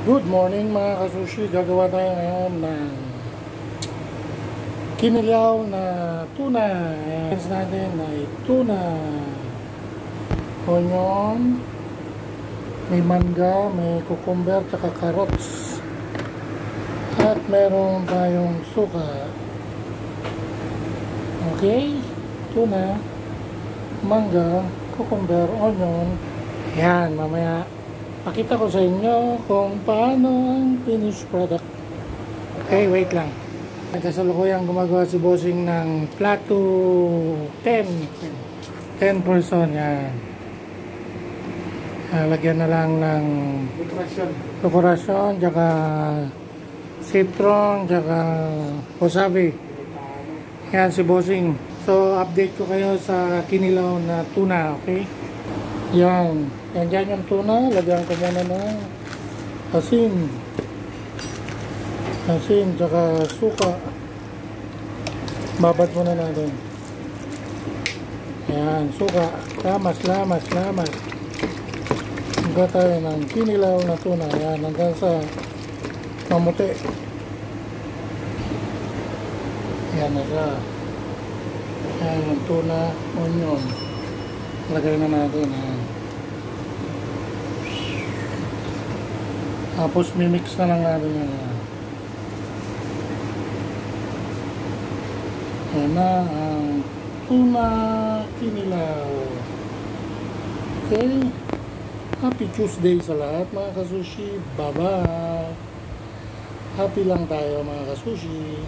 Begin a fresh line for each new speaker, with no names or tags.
Good morning mga kasushi. Gagawa tayo ngayon ng kinilaw na tuna. Ayan natin ay tuna, onion, may mangga, may cucumber, tsaka carrots. At meron tayong suka. Okay? Tuna, mangga, cucumber, onion. Ayan, mamaya pakita ko sa inyo kung paano ang finished product. Okay, wait lang. Kasalukuyang gumagawa si Bossing ng plato 10 person. Yan. Lagyan na lang ng dekorasyon, tsaka citron, tsaka wasabi. Yan si Bossing. So, update ko kayo sa kinilaw na tuna, okay? Yan. Yan dyan yung tuna. Lagyan ko muna ng asin. Asin, tsaka suka. Babad muna natin. Yan, suka. Lamas. Hanggang tayo ng kinilaw na tuna. Yan, hanggang sa mamuti. Yan na siya. Yan yung tuna, onion. Lagay na natin. Yan. Tapos mimix na lang natin yan. Yan na ang tuna kinilaw. Okay. Happy Tuesday sa lahat mga kasushi. Bye bye. Happy lang tayo mga kasushi.